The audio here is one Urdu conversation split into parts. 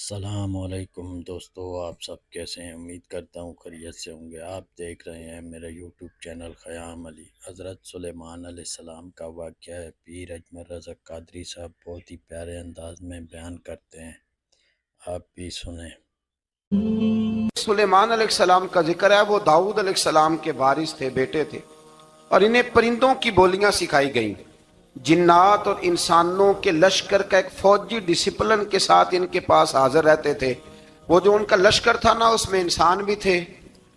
السلام علیکم دوستو، آپ سب کیسے ہیں؟ امید کرتا ہوں خیریت سے ہوں گے۔ آپ دیکھ رہے ہیں میرا یوٹیوب چینل خیام علی۔ حضرت سلیمان علیہ السلام کا واقعہ ہے، پیر اجمل رضا قادری صاحب بہت ہی پیارے انداز میں بیان کرتے ہیں، آپ بھی سنیں۔ سلیمان علیہ السلام کا ذکر ہے۔ وہ داؤد علیہ السلام کے وارث تھے، بیٹے تھے، اور انہیں پرندوں کی بولیاں سکھائی گئیں۔ جنات اور انسانوں کے لشکر کا ایک فوجی ڈسپلن کے ساتھ ان کے پاس حاضر رہتے تھے۔ وہ جو ان کا لشکر تھا نا، اس میں انسان بھی تھے،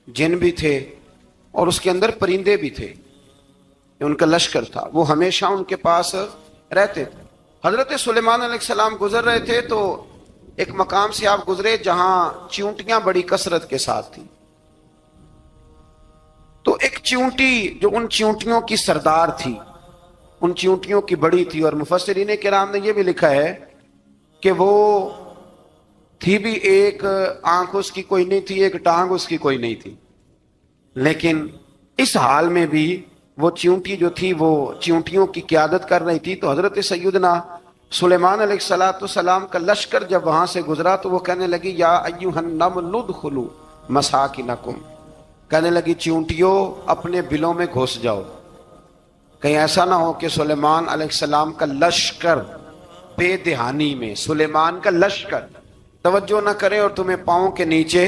جن بھی تھے، اور اس کے اندر پرندے بھی تھے۔ ان کا لشکر تھا، وہ ہمیشہ ان کے پاس رہتے تھے۔ حضرت سلیمان علیہ السلام گزر رہے تھے تو ایک مقام سے آپ گزرے جہاں چیونٹیاں بڑی کثرت کے ساتھ تھی۔ تو ایک چیونٹی جو ان چیونٹیوں کی سردار تھی، ان چیونٹیوں کی بڑی تھی، اور مفسرین کرام نے یہ بھی لکھا ہے کہ وہ تھی بھی، ایک آنکھ اس کی کوئی نہیں تھی، ایک ٹانگ اس کی کوئی نہیں تھی، لیکن اس حال میں بھی وہ چیونٹی جو تھی وہ چیونٹیوں کی قیادت کر رہی تھی۔ تو حضرت سیدنا سلیمان علیہ السلام کا لشکر جب وہاں سے گزرا تو وہ کہنے لگی یا ایھا النمل ادخلوا مساکنکم، کہنے لگی چیونٹیوں اپنے بلوں میں گھس جاؤ، کہیں ایسا نہ ہو کہ سلیمان علیہ السلام کا لشکر بے دہانی میں، سلیمان کا لشکر توجہ نہ کرے اور تمہیں پاؤں کے نیچے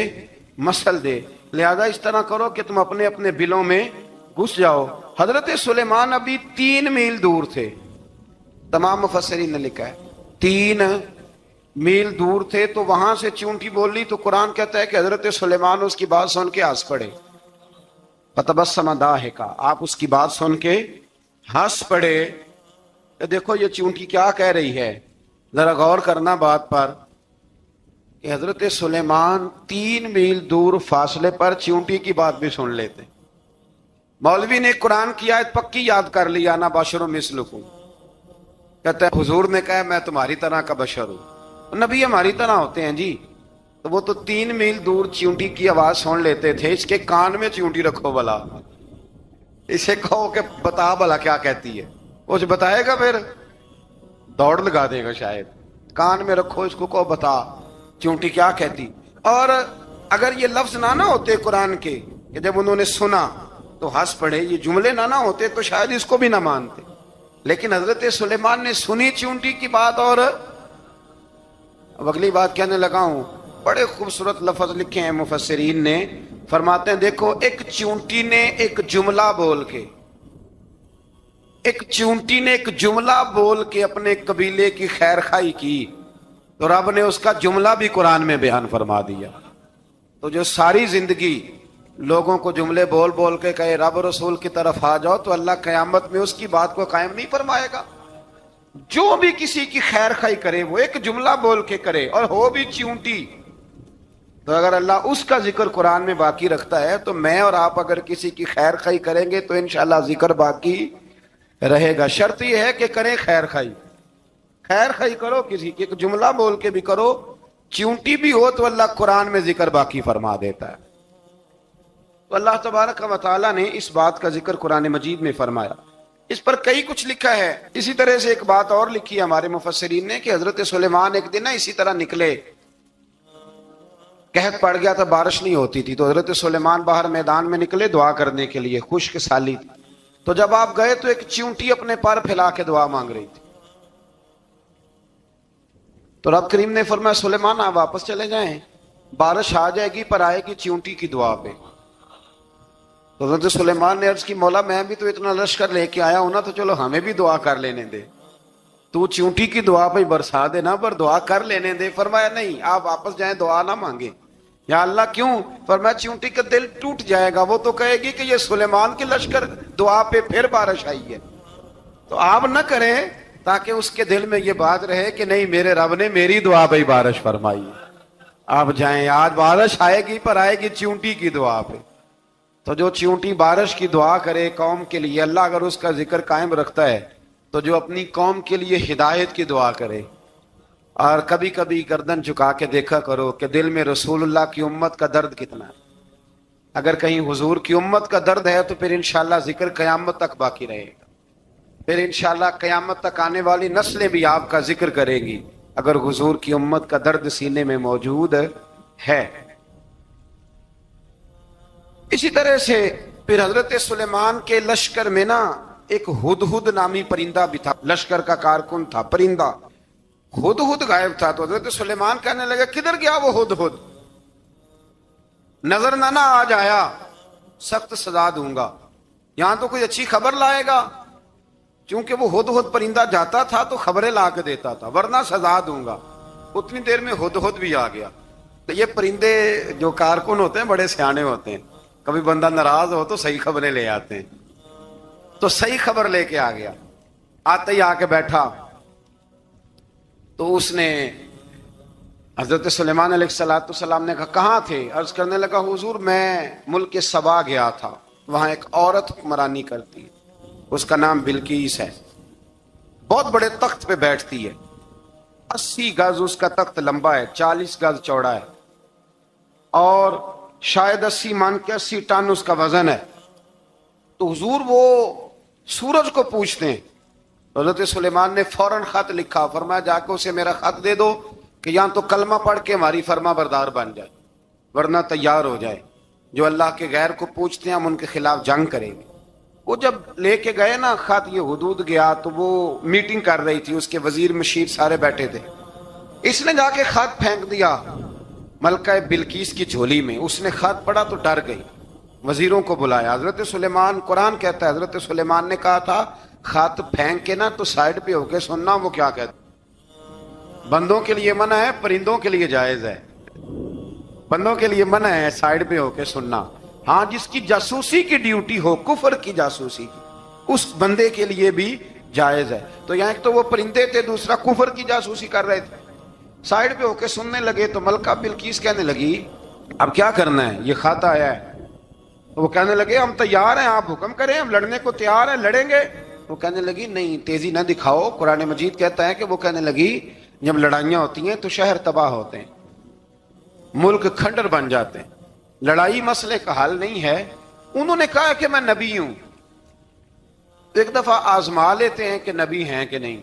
مسل دے، لہذا اس طرح کرو کہ تم اپنے اپنے بلوں میں گھس جاؤ۔ حضرت سلیمان ابھی 3 میل دور تھے، تمام مفسرین نے لکھا ہے 3 میل دور تھے، تو وہاں سے چونٹی بول لی تو قرآن کہتا ہے کہ حضرت سلیمان اس کی بات سن کے ہنس پڑے، فتبسم ضاحکا، آپ اس کی بات سن کے ہنس پڑے۔ دیکھو یہ چونٹی کیا کہہ رہی ہے، ذرا غور کرنا بات پر کہ حضرت سلیمان 3 میل دور فاصلے پر چونٹی کی بات بھی سن لیتے۔ مولوی نے قرآن کی آیت پکی یاد کر لی، انا بشر مثلکم، کہتا ہے حضور نے کہا میں تمہاری طرح کا بشر ہوں، نبی ہماری طرح ہوتے ہیں جی۔ تو وہ تو 3 میل دور چیونٹی کی آواز سن لیتے تھے، اس کے کان میں چیونٹی رکھو بلا، اسے کہو کہ بتا بلا کیا کہتی ہے، کچھ بتائے گا پھر دوڑ لگا دے گا شاید۔ کان میں رکھو اس کو، کہو بتا چیونٹی کیا کہتی۔ اور اگر یہ لفظ نہ ہوتے قرآن کے کہ جب انہوں نے سنا تو ہنس پڑے، یہ جملے نہ ہوتے تو شاید اس کو بھی نہ مانتے، لیکن حضرت سلیمان نے سنی چیونٹی کی بات، اور اب اگلی بات کہنے لگا ہوں۔ بڑے خوبصورت لفظ لکھے ہیں مفسرین نے، فرماتے ہیں دیکھو ایک چیونٹی نے ایک جملہ بول کے، ایک چیونٹی نے ایک جملہ بول کے اپنے قبیلے کی خیر خواہی کی، تو رب نے اس کا جملہ بھی قرآن میں بیان فرما دیا۔ تو جو ساری زندگی لوگوں کو جملے بول بول کے کہے رب رسول کی طرف آ جاؤ، تو اللہ قیامت میں اس کی بات کو قائم نہیں فرمائے گا۔ جو بھی کسی کی خیر خواہی کرے وہ ایک جملہ بول کے کرے، اور ہو بھی چیونٹی، تو اگر اللہ اس کا ذکر قرآن میں باقی رکھتا ہے تو میں اور آپ اگر کسی کی خیر خواہی کریں گے تو انشاءاللہ ذکر باقی رہے گا۔ شرط یہ ہے کہ کریں خیر خواہی، خیر خواہی کرو کسی کی، ایک جملہ بول کے بھی کرو، چیونٹی بھی ہو تو اللہ قرآن میں ذکر باقی فرما دیتا ہے۔ تو اللہ تبارک و تعالیٰ نے اس بات کا ذکر قرآن مجید میں فرمایا، اس پر کئی کچھ لکھا ہے۔ اسی طرح سے ایک بات اور لکھی ہے ہمارے مفسرین نے کہ حضرت سلیمان ایک دن اسی طرح نکلے، قحط پڑ گیا تھا، بارش نہیں ہوتی تھی، تو حضرت سلیمان باہر میدان میں نکلے دعا کرنے کے لیے، خشک سالی تھی، تو جب آپ گئے تو ایک چیونٹی اپنے پر پھیلا کے دعا مانگ رہی تھی، تو رب کریم نے فرمایا سلیمان آپ واپس چلے جائیں، بارش آ جائے گی پر آئے گی چیونٹی کی دعا پہ۔ تو حضرت سلیمان نے عرض کی مولا میں بھی تو اتنا لشکر لے کے آیا ہوں نا، تو چلو ہمیں بھی دعا کر لینے دے، تو چیونٹی کی دعا پہ برسا دینا پر دعا کر لینے دے۔ فرمایا نہیں آپ واپس جائیں، دعا نہ مانگے۔ یا اللہ کیوں؟ فرمایا چیونٹی کا دل ٹوٹ جائے گا، وہ تو کہے گی کہ یہ سلیمان کے لشکر دعا پہ پھر بارش آئی ہے، تو آپ نہ کریں تاکہ اس کے دل میں یہ بات رہے کہ نہیں میرے رب نے میری دعا پہ بارش فرمائی ہے۔ آپ جائیں، آج بارش آئے گی پر آئے گی چیونٹی کی دعا پہ۔ تو جو چیونٹی بارش کی دعا کرے قوم کے لیے، اللہ اگر اس کا ذکر قائم رکھتا ہے تو جو اپنی قوم کے لیے ہدایت کی دعا کرے، اور کبھی کبھی گردن جھکا کے دیکھا کرو کہ دل میں رسول اللہ کی امت کا درد کتنا ہے۔ اگر کہیں حضور کی امت کا درد ہے تو پھر انشاءاللہ ذکر قیامت تک باقی رہے گا، پھر انشاءاللہ قیامت تک آنے والی نسلیں بھی آپ کا ذکر کرے گی۔ اگر حضور کی امت کا درد سینے میں موجود ہے. اسی طرح سے پھر حضرت سلیمان کے لشکر میں نا ایک ہدہد نامی پرندہ بھی تھا، لشکر کا کارکن تھا پرندہ. ہدہد غائب تھا تو حضرت سلیمان کہنے لگا کدھر گیا وہ ہدہد؟ نظر نہ آ جایا سخت سزا دوں گا. یہاں تو کوئی اچھی خبر لائے گا، چونکہ وہ ہدہد پرندہ جاتا تھا تو خبریں لا کے دیتا تھا، ورنہ سزا دوں گا. اتنی دیر میں ہدہد بھی آ گیا. تو یہ پرندے جو کارکن ہوتے ہیں بڑے سیانے ہوتے ہیں، کبھی بندہ ناراض ہو تو صحیح خبریں لے آتے ہیں. تو صحیح خبر لے کے آ گیا. آتے ہی آ کے بیٹھا تو اس نے حضرت سلیمان علیہ السلام نے کہا کہاں تھے؟ عرض کرنے لگا حضور میں ملک سبا گیا تھا، وہاں ایک عورت حکمرانی کرتی ہے، اس کا نام بلقیس ہے، بہت بڑے تخت پہ بیٹھتی ہے، 80 گز اس کا تخت لمبا ہے، 40 گز چوڑا ہے، اور شاید 80 مان کے 80 ٹن اس کا وزن ہے. تو حضور وہ سورج کو پوچھتے ہیں. حضرت سلیمان نے فوراً خط لکھا، فرمایا جا کے اسے میرا خط دے دو کہ یہاں تو کلمہ پڑھ کے ہماری فرما بردار بن جائے، ورنہ تیار ہو جائے. جو اللہ کے غیر کو پوچھتے ہیں ہم ان کے خلاف جنگ کریں گے. وہ جب لے کے گئے نا خط، یہ حدود گیا تو وہ میٹنگ کر رہی تھی، اس کے وزیر مشیر سارے بیٹھے تھے. اس نے جا کے خط پھینک دیا ملکہ بلقیس کی جھولی میں. اس نے خط پڑھا تو ڈر گئی، وزیروں کو بلایا. حضرت سلیمان، قرآن کہتا ہے حضرت سلیمان نے کہا تھا خط پھینک کے نا تو سائڈ پہ ہو کے سننا وہ کیا کہتا. بندوں کے لیے منع ہے، پرندوں کے لیے جائز ہے. بندوں کے لیے منع ہے سائڈ پہ ہو کے سننا. ہاں جس کی جاسوسی کی ڈیوٹی ہو، کفر کی جاسوسی کی، اس بندے کے لیے بھی جائز ہے. تو یہاں ایک تو وہ پرندے تھے، دوسرا کفر کی جاسوسی کر رہے تھے. سائڈ پہ ہو کے سننے لگے تو ملکہ بلقیس کہنے لگی اب کیا کرنا ہے، یہ خط آیا ہے. وہ کہنے لگے ہم تیار ہیں، آپ حکم کریں، ہم لڑنے کو تیار ہیں، لڑیں گے. وہ کہنے لگی نہیں تیزی نہ دکھاؤ. قرآن مجید کہتا ہے کہ وہ کہنے لگی جب لڑائیاں ہوتی ہیں تو شہر تباہ ہوتے ہیں، ملک کھنڈر بن جاتے ہیں. لڑائی مسئلے کا حل نہیں ہے. انہوں نے کہا کہ میں نبی ہوں. ایک دفعہ آزما لیتے ہیں کہ نبی ہیں کہ نہیں،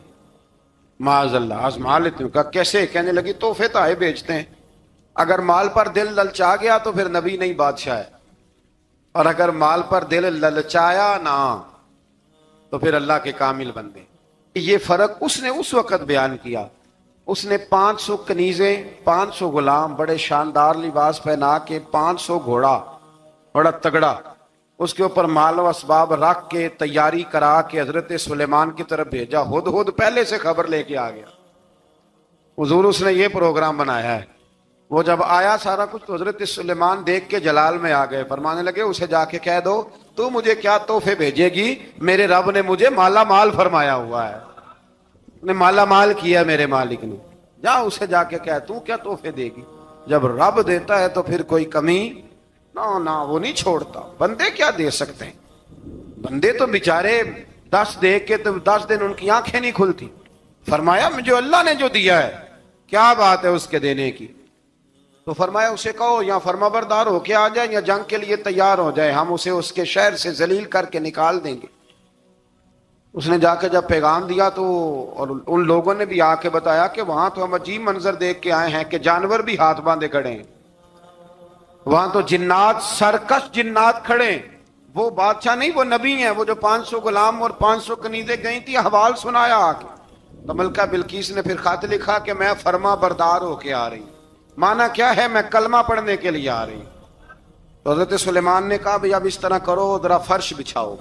معاذ اللہ آزما لیتے ہیں. کہا کیسے؟ کہنے لگی تحفے تائے بیچتے ہیں، اگر مال پر دل للچا گیا تو پھر نبی نہیں بادشاہ ہے، اور اگر مال پر دل للچایا نہ تو پھر اللہ کے کامل بندے. یہ فرق اس نے اس وقت بیان کیا. اس نے 500 کنیزیں، 500 غلام، بڑے شاندار لباس پہنا کے، 500 گھوڑا بڑا تگڑا، اس کے اوپر مال و اسباب رکھ کے تیاری کرا کے حضرت سلیمان کی طرف بھیجا. ہدہد پہلے سے خبر لے کے آ گیا. حضور اس نے یہ پروگرام بنایا ہے. وہ جب آیا سارا کچھ تو حضرت سلیمان دیکھ کے جلال میں آ گئے. فرمانے لگے اسے جا کے کہہ دو تو مجھے کیا تحفے بھیجے گی، میرے رب نے مجھے مالا مال فرمایا ہوا ہے، نے مالا مال کیا میرے مالک نے. جا اسے جا کے کہہ تو کیا تحفے دے گی. جب رب دیتا ہے تو پھر کوئی کمی نہ وہ نہیں چھوڑتا. بندے کیا دے سکتے ہیں؟ بندے تو بیچارے 10 دے کے تو 10 دن ان کی آنکھیں نہیں کھلتی. فرمایا جو اللہ نے جو دیا ہے کیا بات ہے اس کے دینے کی. تو فرمایا اسے کہو یا فرما بردار ہو کے آ جائے یا جنگ کے لیے تیار ہو جائے، ہم اسے اس کے شہر سے ذلیل کر کے نکال دیں گے. اس نے جا کے جب پیغام دیا تو اور ان لوگوں نے بھی آ کے بتایا کہ وہاں تو ہم عجیب منظر دیکھ کے آئے ہیں کہ جانور بھی ہاتھ باندھے کھڑے ہیں، وہاں تو جنات، سرکش جنات کھڑے ہیں. وہ بادشاہ نہیں، وہ نبی ہیں. وہ جو 500 غلام اور 500 کنیزیں گئی تھی حوال سنایا آ کے. تو ملکہ بلقیس نے پھر خط لکھا کہ میں فرما بردار ہو کے آ رہی ہوں. مانا کیا ہے؟ میں کلمہ پڑھنے کے لیے آ رہی ہوں. تو حضرت سلیمان نے کہا بھئی اب اس طرح کرو، ذرا فرش بچھاؤ.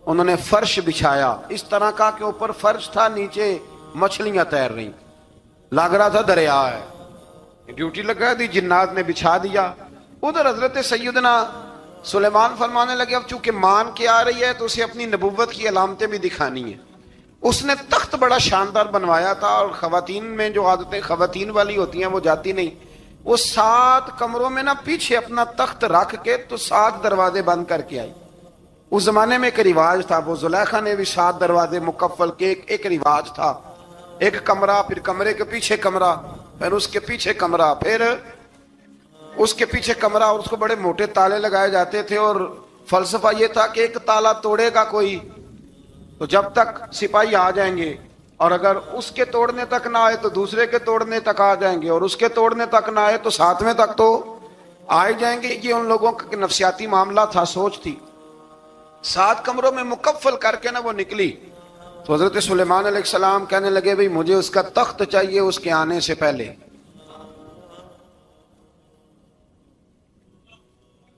انہوں نے فرش بچھایا اس طرح کا کہ اوپر فرش تھا، نیچے مچھلیاں تیر رہی، لگ رہا تھا دریا ہے. ڈیوٹی لگا دی، جنات نے بچھا دیا. ادھر حضرت سیدنا سلیمان فرمانے لگے اب چونکہ مان کے آ رہی ہے تو اسے اپنی نبوت کی علامتیں بھی دکھانی ہیں. اس نے تخت بڑا شاندار بنوایا تھا، اور خواتین میں جو عادتیں خواتین والی ہوتی ہیں وہ جاتی نہیں. وہ 7 کمروں میں نا پیچھے اپنا تخت رکھ کے تو 7 دروازے بند کر کے آئی. اس زمانے میں ایک رواج تھا، وہ زلیخا نے بھی 7 دروازے مکفل کے ایک رواج تھا. ایک کمرہ، پھر کمرے کے پیچھے کمرہ، پھر اس کے پیچھے کمرہ، پھر اس کے پیچھے کمرہ، اور اس کو بڑے موٹے تالے لگائے جاتے تھے. اور فلسفہ یہ تھا کہ ایک تالا توڑے گا کوئی تو جب تک سپاہی آ جائیں گے اور اگر اس کے توڑنے تک نہ آئے تو دوسرے کے توڑنے تک آ جائیں گے، اور اس کے توڑنے تک نہ آئے تو ساتویں تک تو آئے جائیں گے۔ یہ ان لوگوں کا نفسیاتی معاملہ تھا، سوچ تھی۔ 7 کمروں میں مکفل کر کے نہ وہ نکلی تو حضرت سلیمان علیہ السلام کہنے لگے بھئی مجھے اس کا تخت چاہیے اس کے آنے سے پہلے۔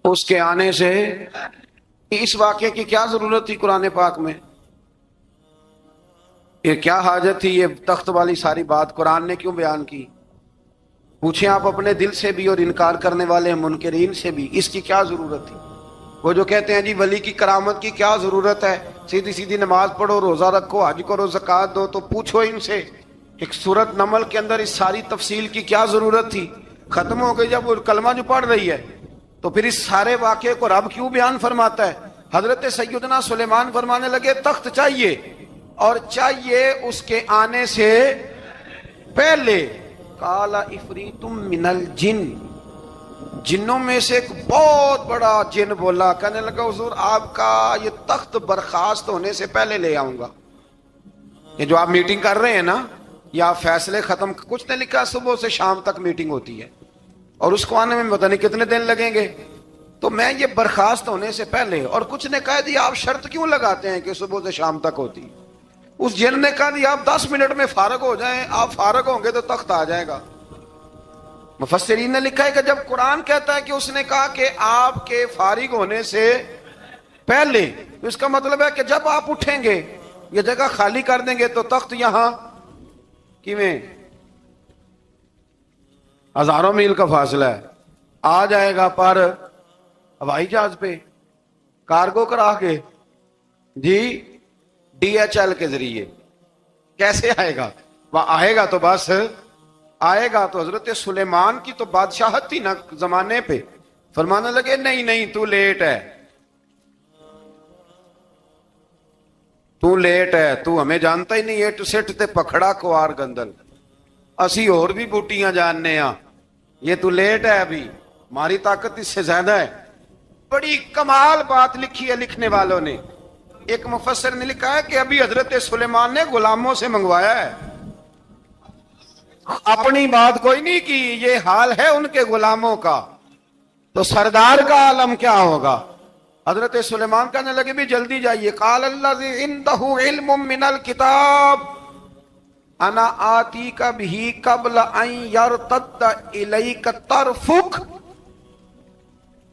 اس کے آنے سے اس واقعے کی کیا ضرورت تھی قرآن پاک میں؟ یہ کیا حاجت تھی یہ تخت والی ساری بات قرآن نے کیوں بیان کی؟ پوچھیں آپ اپنے دل سے بھی اور انکار کرنے والے منکرین سے بھی، اس کی کیا ضرورت تھی؟ وہ جو کہتے ہیں جی ولی کی کرامت کی کیا ضرورت ہے، سیدھی سیدھی نماز پڑھو، روزہ رکھو، حج کرو، زکوٰۃ دو، تو پوچھو ان سے ایک سورت نمل کے اندر اس ساری تفصیل کی کیا ضرورت تھی؟ ختم ہو گئی جب وہ کلمہ جو پڑھ رہی ہے، تو پھر اس سارے واقعے کو رب کیوں بیان فرماتا ہے؟ حضرت سیدنا سلیمان فرمانے لگے تخت چاہیے، اور چاہیے اس کے آنے سے پہلے۔ قال عفریت من الجن، جنوں میں سے ایک بہت بڑا جن بولا، کہنے لگا حضور آپ کا یہ تخت برخاست ہونے سے پہلے لے آؤں گا۔ یہ جو آپ میٹنگ کر رہے ہیں نا، یا فیصلے ختم، کچھ نے لکھا صبح سے شام تک میٹنگ ہوتی ہے اور اس کو آنے میں پتہ نہیں کتنے دن لگیں گے، تو میں یہ برخاست ہونے سے پہلے۔ اور کچھ نے کہا دی آپ شرط کیوں لگاتے ہیں کہ صبح سے شام تک ہوتی؟ اس جن نے کہا دی آپ 10 منٹ میں فارغ ہو جائیں، آپ فارغ ہوں گے تو تخت آ جائے گا۔ مفسرین نے لکھا ہے کہ جب قرآن کہتا ہے کہ اس نے کہا کہ آپ کے فارغ ہونے سے پہلے، تو اس کا مطلب ہے کہ جب آپ اٹھیں گے یہ جگہ خالی کر دیں گے تو تخت یہاں کیویں ہزاروں میل کا فاصلہ ہے آ جائے گا، پر ہوائی جہاز پہ کارگو کرا کے جی DHL کے ذریعے کیسے آئے گا؟ وہ آئے گا تو بس آئے گا۔ تو حضرت سلیمان کی تو بادشاہت تھی نا زمانے پہ، فرمانے لگے نہیں نہیں تو لیٹ ہے، تو لیٹ ہے، تو ہمیں جانتا ہی نہیں، ایٹ سٹ تے پکھڑا کوار گندل، اسی اور بھی بوٹیاں جاننے ہاں، یہ تو لیٹ ہے، ابھی ہماری طاقت اس سے زیادہ ہے۔ بڑی کمال بات لکھی ہے لکھنے والوں نے۔ ایک مفسر نے لکھا ہے کہ ابھی حضرت سلیمان نے غلاموں سے منگوایا ہے، اپنی بات کوئی نہیں کی، یہ حال ہے ان کے غلاموں کا، تو سردار کا عالم کیا ہوگا؟ حضرت سلیمان کہنے لگے بھی جلدی جائیے۔ قال الذی عنده علم من الکتاب انا آتیک بہ قبل ان یرتد الیک طرفک،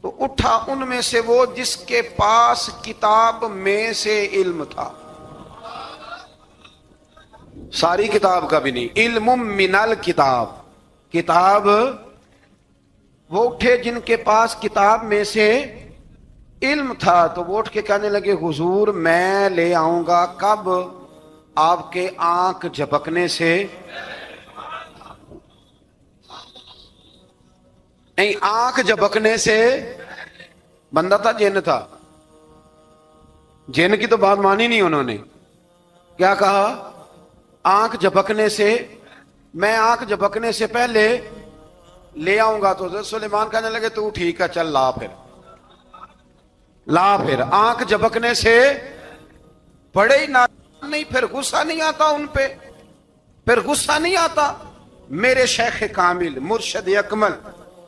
تو اٹھا ان میں سے وہ جس کے پاس کتاب میں سے علم تھا، ساری کتاب کا بھی نہیں، علم من الکتاب، کتاب وہ اٹھے جن کے پاس کتاب میں سے علم تھا، تو وہ اٹھ کے کہنے لگے حضور میں لے آؤں گا، کب؟ آپ کے آنکھ جھپکنے سے نہیں، آنکھ جھپکنے سے، بندہ تھا جن تھا، جن کی تو بات مانی نہیں انہوں نے، کیا کہا؟ آنکھ جھپکنے سے، میں آنکھ جھپکنے سے پہلے لے آؤں گا۔ تو حضرت سلیمان کہنے لگے تو ٹھیک ہے چل لا، پھر لا، پھر آنکھ جھپکنے سے بڑے ہی نہیں، پھر غصہ نہیں آتا ان پہ، پھر غصہ نہیں آتا۔ میرے شیخ کامل، مرشد اکمل،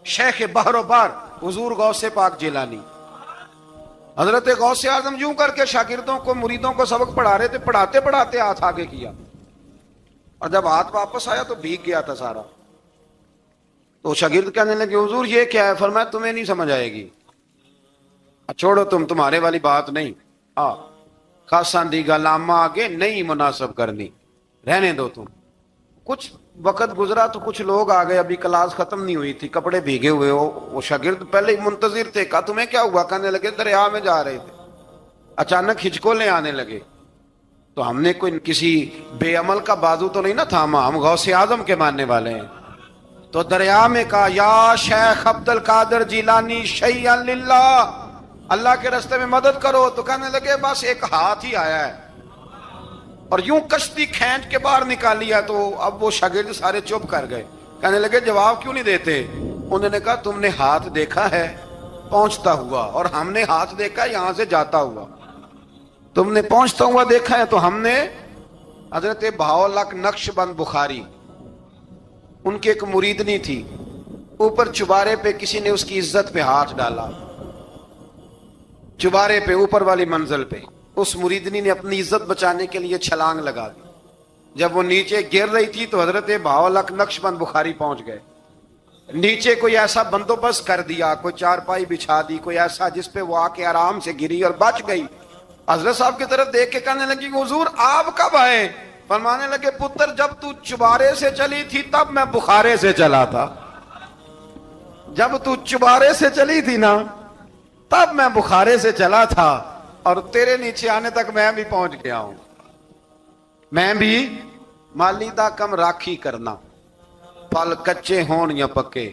شیخ بحر و بار، حضور غوث پاک جیلانی، حضرت غوث اعظم یوں کر کے شاگردوں کو، مریدوں کو سبق پڑھا رہے تھے، پڑھاتے پڑھاتے ہاتھ آگے کیا، اور جب ہاتھ واپس آیا تو بھیگ گیا تھا سارا۔ تو شاگرد کہنے لگے حضور یہ کیا ہے؟ فرمایا تمہیں نہیں سمجھ آئے گی، چھوڑو تمہارے والی بات نہیں، خاصاں دی گل آما آگے نہیں مناسب کرنی، رہنے دو تم۔ کچھ وقت گزرا تو کچھ لوگ آ گئے، ابھی کلاس ختم نہیں ہوئی تھی، کپڑے بھیگے ہوئے ہو، وہ شاگرد پہلے ہی منتظر تھے، کہا تمہیں کیا ہوا؟ کہنے لگے دریا میں جا رہے تھے، اچانک ہچکولیں آنے لگے، تو ہم نے کوئی کسی بے عمل کا بازو تو نہیں نہ تھاما، ہم غوث اعظم کے ماننے والے ہیں، تو دریا میں کہا یا شیخ عبد القادر جیلانی شیئا للہ، اللہ کے راستے میں مدد کرو۔ تو کہنے لگے بس ایک ہاتھ ہی آیا ہے، اور یوں کشتی کھینچ کے باہر نکالی ہے۔ تو اب وہ شاگرد سارے چپ کر گئے، کہنے لگے جواب کیوں نہیں دیتے؟ انہوں نے کہا تم نے ہاتھ دیکھا ہے پہنچتا ہوا، اور ہم نے ہاتھ دیکھا یہاں سے جاتا ہوا، تم نے پہنچتا ہوا دیکھا ہے، تو ہم نے حضرت بہاؤلک نقشبند بخاری، ان کی ایک مریدنی تھی، اوپر چبارے پہ کسی نے اس کی عزت پہ ہاتھ ڈالا، چبارے پہ اوپر والی منزل پہ اس مریدنی نے اپنی عزت بچانے کے لیے چھلانگ لگا دی۔ جب وہ نیچے گر رہی تھی تو حضرت بہاؤلک نقشبند بخاری پہنچ گئے، نیچے کوئی ایسا بندوبست کر دیا، کوئی چارپائی بچھا دی، کوئی ایسا جس پہ وہ آ کے آرام سے گری اور بچ گئی۔ حضرت صاحب کی طرف دیکھ کے کہنے لگی حضور آپ کب آئے؟ فرمانے لگے پتر جب تو چبارے سے چلی تھی تب میں بخارے سے چلا تھا، جب تو چبارے سے چلی تھی نا تب میں بخارے سے چلا تھا، اور تیرے نیچے آنے تک میں بھی پہنچ گیا ہوں۔ میں بھی مالیدہ کم راکھی کرنا، پل کچے ہون یا پکے،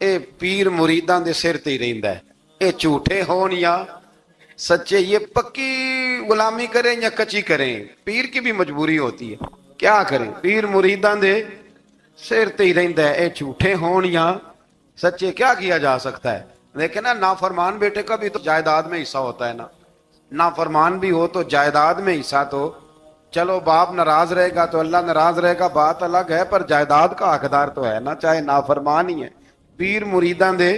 اے پیر مریداں دے سر تے ہی رہندا ہے، اے جھوٹے ہون یا سچے، یہ پکی غلامی کریں یا کچی کریں، پیر کی بھی مجبوری ہوتی ہے، کیا کریں، پیر مریداں دے سر تے ہی رہندا ہے، اے جھوٹے ہون یا سچے، کیا کیا جا سکتا ہے۔ لیکن نا نافرمان بیٹے کا بھی تو جائیداد میں حصہ ہوتا ہے نا، نافرمان بھی ہو تو جائیداد میں حصہ تو، چلو باپ ناراض رہے گا تو اللہ ناراض رہے گا بات الگ ہے، پر جائیداد کا حقدار تو ہے نا، چاہے نافرمان ہی ہے۔ پیر مریداں دے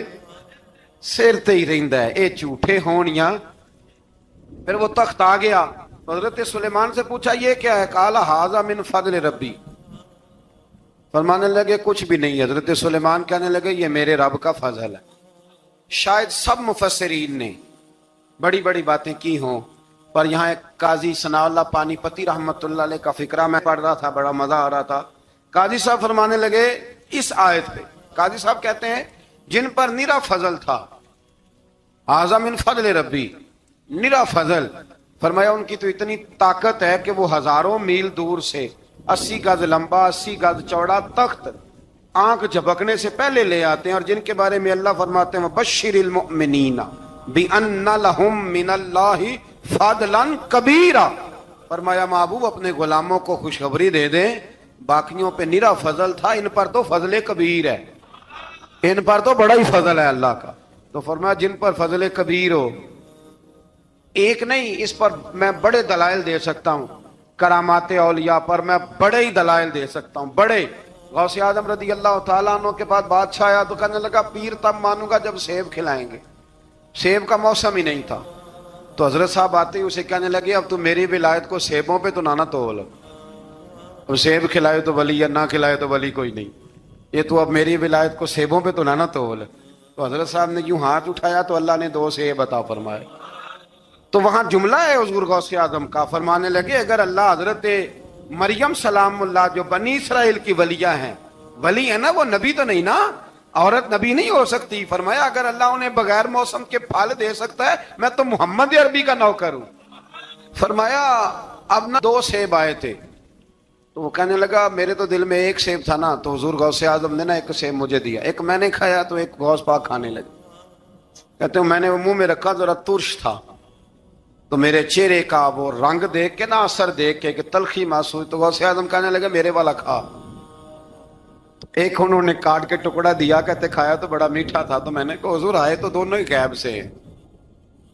سر تے ہی رہندا ہے، اے جھوٹے ہون یا۔ پھر وہ تخت آ گیا، حضرت سلیمان سے پوچھا یہ کیا ہے؟ قال ھذا من فضل ربی، فرمانے لگے کچھ بھی نہیں۔ حضرت سلیمان کہنے لگے یہ میرے رب کا فضل ہے۔ شاید سب مفسرین نے بڑی بڑی باتیں کی ہوں، پر یہاں ایک قاضی ثناء اللہ پانی پتی رحمت اللہ علیہ کا فقرہ میں پڑھ رہا تھا، بڑا مزہ آ رہا تھا۔ قاضی صاحب فرمانے لگے اس آیت پہ، قاضی صاحب کہتے ہیں جن پر نرا فضل تھا، ھذا من فضل ربی، نرا فضل، فرمایا ان کی تو اتنی طاقت ہے کہ وہ ہزاروں میل دور سے 80 گز لمبا 80 گز چوڑا تخت آنکھ جھپکنے سے پہلے لے آتے ہیں، اور جن کے بارے میں اللہ فرماتے ہیں بشر المؤمنین بِأَنَّ لَهُم مِّنَ اللَّهِ فَضْلًا كَبِيرًا، فرمایا محبوب اپنے غلاموں کو خوشخبری دے دیں، باقیوں پہ نرا فضل تھا، ان پر تو فضل کبیر ہے، ان پر تو بڑا ہی فضل ہے اللہ کا۔ تو فرمایا جن پر فضل کبیر ہو، ایک نہیں، اس پر میں بڑے دلائل دے سکتا ہوں، کرامات اولیاء پر میں بڑے ہی دلائل دے سکتا ہوں، بڑے۔ غوث اعظم رضی اللہ تعالیٰ عنہ کے پاس بادشاہ آیا تو کہنے لگا پیر تب مانوں گا جب سیب کھلائیں گے، سیب کا موسم ہی نہیں تھا۔ تو حضرت صاحب آتے ہی اسے کہنے لگے اب تو میری ولایت کو سیبوں پہ تو نہ تول، اب سیب کھلائے تو ولی یا نہ کھلائے تو ولی کوئی نہیں، یہ تو اب میری ولایت کو سیبوں پہ تو نہ تول۔ تو حضرت صاحب نے یوں ہاتھ اٹھایا تو اللہ نے 2 سیب عطا فرمائے۔ تو وہاں جملہ ہے حضور غوث اعظم کا، فرمانے لگے اگر اللہ حضرت مریم سلام اللہ جو بنی اسرائیل کی ولیہ ہیں، ولی ہے نا، وہ نبی تو نہیں نا، عورت نبی نہیں ہو سکتی، فرمایا اگر اللہ انہیں بغیر موسم کے پھل دے سکتا ہے میں تو محمد عربی کا نوکر ہوں۔ فرمایا اب نہ 2 سیب آئے تھے، تو وہ کہنے لگا میرے تو دل میں 1 سیب تھا نا، تو حضور غوث اعظم نے نا 1 سیب مجھے دیا، 1 میں نے کھایا تو 1 غوث پاک کھانے لگے۔ کہتے ہیں میں نے وہ منہ میں رکھا ذرا ترش تھا، تو میرے چہرے کا وہ رنگ دیکھ کے نا، اثر دیکھ کے کہ تلخی محسوس، تو غوث اعظم کہنے لگے میرے والا کھا۔ 1 انہوں نے کاٹ کے ٹکڑا دیا، کہتے کھایا تو بڑا میٹھا تھا، تو میں نے کہا حضور آئے تو دونوں ہی غیب سے ہیں،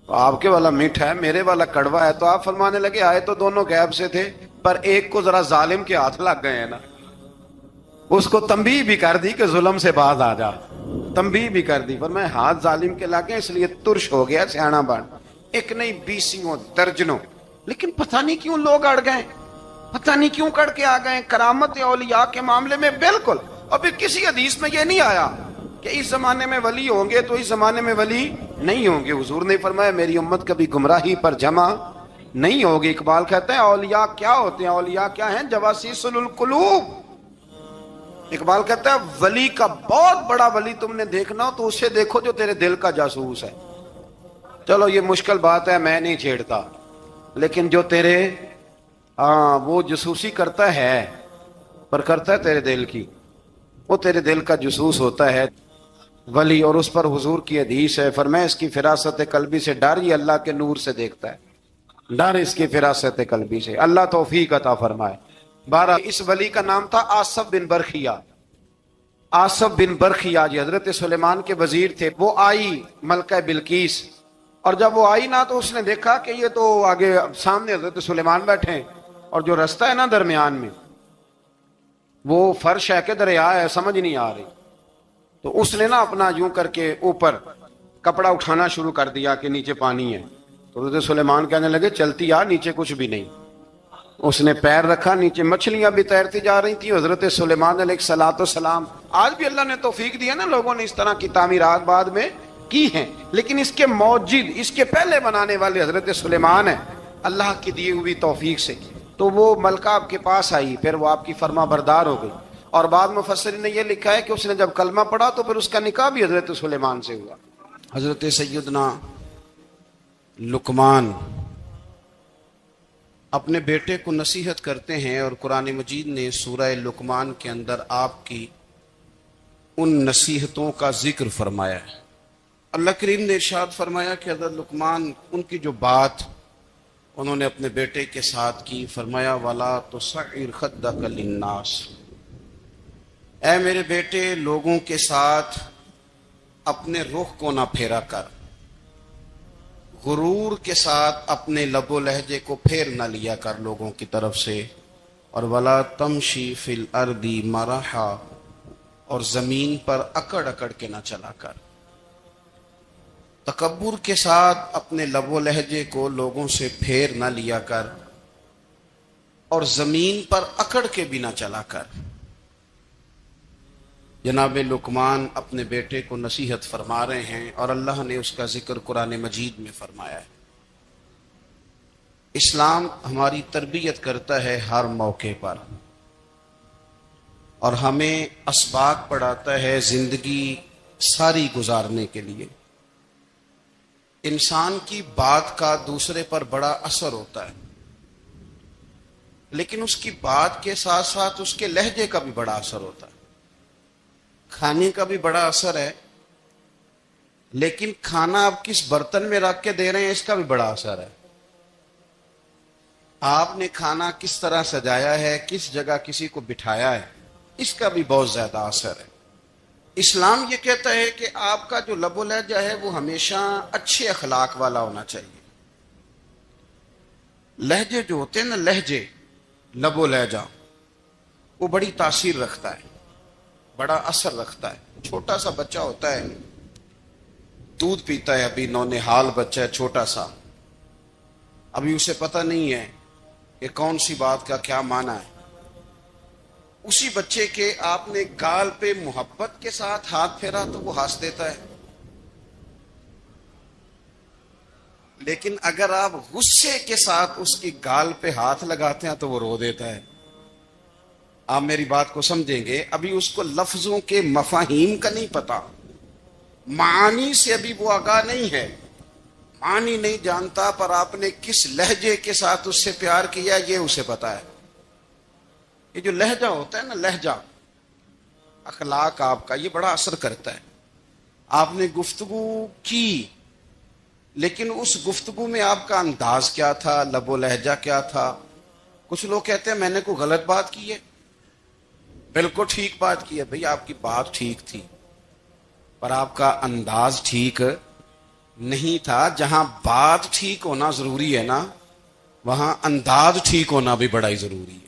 تو آپ کے والا میٹھا ہے میرے والا کڑوا ہے، تو آپ فرمانے لگے آئے تو دونوں غیب سے تھے، پر ایک کو ذرا ظالم کے ہاتھ لگ گئے ہیں نا، اس کو تنبیہ بھی کر دی کہ ظلم سے باز آ جا، تنبیہ بھی کر دی، پر میں ہاتھ ظالم کے لگے اس لیے ترش ہو گیا، سیانا بن، 1 نہیں 20 درجنوں۔ لیکن پتہ نہیں کیوں لوگ اڑ گئے، پتہ نہیں کیوں کڑ کے آ گئے کرامت اولیاء کے معاملے میں۔ بالکل، اور پھر کسی حدیث میں یہ نہیں آیا کہ اس زمانے میں ولی ہوں گے تو اس زمانے میں ولی نہیں ہوں گے۔ حضور نے فرمایا میری امت کبھی گمراہی پر جمع نہیں ہوگی۔ اقبال کہتے ہیں اولیاء کیا ہوتے ہیں؟ اولیاء کیا ہیں؟ جواسیس القلوب۔ اقبال کہتا ہے ولی کا بہت بڑا ولی تم نے دیکھنا ہو تو اسے دیکھو جو تیرے دل کا جاسوس ہے۔ چلو یہ مشکل بات ہے، میں نہیں چھیڑتا، لیکن جو تیرے وہ جاسوسی کرتا ہے، پر کرتا ہے تیرے دل کی، وہ تیرے دل کا جاسوس ہوتا ہے ولی۔ اور اس پر حضور کی حدیث ہے، فرمایا اس کی فراست قلبی سے ڈر، یہ اللہ کے نور سے دیکھتا ہے، ڈر اس کی فراست قلبی سے، اللہ توفیق عطا فرمائے۔ 12 اس ولی کا نام تھا آصف بن برخیہ۔ آصف بن برخیہ جی حضرت سلیمان کے وزیر تھے۔ وہ آئی ملکہ بلقیس، اور جب وہ آئی نا تو اس نے دیکھا کہ یہ تو آگے سامنے حضرت سلیمان بیٹھے ہیں، اور جو رستہ ہے نا درمیان میں وہ فرش ہے کہ دریا ہے سمجھ نہیں آ رہی. تو اس نے نا اپنا یوں کر کے اوپر کپڑا اٹھانا شروع کر دیا کہ نیچے پانی ہے. تو حضرت سلیمان کہنے لگے چلتی آ, نیچے کچھ بھی نہیں. اس نے پیر رکھا, نیچے مچھلیاں بھی تیرتی جا رہی تھیں. حضرت سلیمان علیہ الصلوۃ والسلام, آج بھی اللہ نے توفیق دی ہے نا, لوگوں نے اس طرح کی تعمیرات بعد میں کی ہیں, لیکن اس کے موجد, اس کے پہلے بنانے والے حضرت سلیمان ہیں اللہ کی دی ہوئی توفیق سے. تو وہ ملکہ آپ کے پاس آئی, پھر وہ آپ کی فرما بردار ہو گئی. اور بعد مفسرین نے یہ لکھا ہے کہ اس نے جب کلمہ پڑھا تو پھر اس کا نکاح بھی حضرت سلیمان سے ہوا. حضرت سیدنا لقمان اپنے بیٹے کو نصیحت کرتے ہیں, اور قرآن مجید نے سورہ لقمان کے اندر آپ کی ان نصیحتوں کا ذکر فرمایا ہے. اللہ کریم نے ارشاد فرمایا کہ حضرت لقمان, ان کی جو بات انہوں نے اپنے بیٹے کے ساتھ کی, فرمایا وَلَا تُصَعِّرْ خَدَّكَ لِلنَّاسِ, اے میرے بیٹے لوگوں کے ساتھ اپنے رخ کو نہ پھیرا کر, غرور کے ساتھ اپنے لب و لہجے کو پھیر نہ لیا کر لوگوں کی طرف سے. اور وَلَا تَمْشِي فِي الْأَرْضِ مَرَحًا, اور زمین پر اکڑ اکڑ کے نہ چلا کر. تکبر کے ساتھ اپنے لب و لہجے کو لوگوں سے پھیر نہ لیا کر, اور زمین پر اکڑ کے بھی نہ چلا کر. جناب لقمان اپنے بیٹے کو نصیحت فرما رہے ہیں, اور اللہ نے اس کا ذکر قرآن مجید میں فرمایا ہے. اسلام ہماری تربیت کرتا ہے ہر موقع پر, اور ہمیں اسباق پڑھاتا ہے زندگی ساری گزارنے کے لیے. انسان کی بات کا دوسرے پر بڑا اثر ہوتا ہے, لیکن اس کی بات کے ساتھ ساتھ اس کے لہجے کا بھی بڑا اثر ہوتا ہے. کھانے کا بھی بڑا اثر ہے, لیکن کھانا آپ کس برتن میں رکھ کے دے رہے ہیں اس کا بھی بڑا اثر ہے. آپ نے کھانا کس طرح سجایا ہے, کس جگہ کسی کو بٹھایا ہے, اس کا بھی بہت زیادہ اثر ہے. اسلام یہ کہتا ہے کہ آپ کا جو لب و لہجہ ہے وہ ہمیشہ اچھے اخلاق والا ہونا چاہیے. لہجے جو ہوتے ہیں نا, لہجے, لب و لہجہ, وہ بڑی تاثیر رکھتا ہے, بڑا اثر رکھتا ہے. چھوٹا سا بچہ ہوتا ہے, دودھ پیتا ہے, ابھی نونہال بچہ ہے چھوٹا سا, ابھی اسے پتہ نہیں ہے کہ کون سی بات کا کیا معنی ہے. اسی بچے کے آپ نے گال پہ محبت کے ساتھ ہاتھ پھیرا تو وہ ہنس دیتا ہے, لیکن اگر آپ غصے کے ساتھ اس کی گال پہ ہاتھ لگاتے ہیں تو وہ رو دیتا ہے. آپ میری بات کو سمجھیں گے, ابھی اس کو لفظوں کے مفاہیم کا نہیں پتا, معانی سے ابھی وہ آگاہ نہیں ہے, معنی نہیں جانتا, پر آپ نے کس لہجے کے ساتھ اس سے پیار کیا یہ اسے پتا ہے. یہ جو لہجہ ہوتا ہے نا, لہجہ, اخلاق آپ کا, یہ بڑا اثر کرتا ہے. آپ نے گفتگو کی, لیکن اس گفتگو میں آپ کا انداز کیا تھا, لب و لہجہ کیا تھا. کچھ لوگ کہتے ہیں میں نے کوئی غلط بات کی ہے, بالکل ٹھیک بات کی ہے. بھئی آپ کی بات ٹھیک تھی, پر آپ کا انداز ٹھیک نہیں تھا. جہاں بات ٹھیک ہونا ضروری ہے نا, وہاں انداز ٹھیک ہونا بھی بڑا ہی ضروری ہے.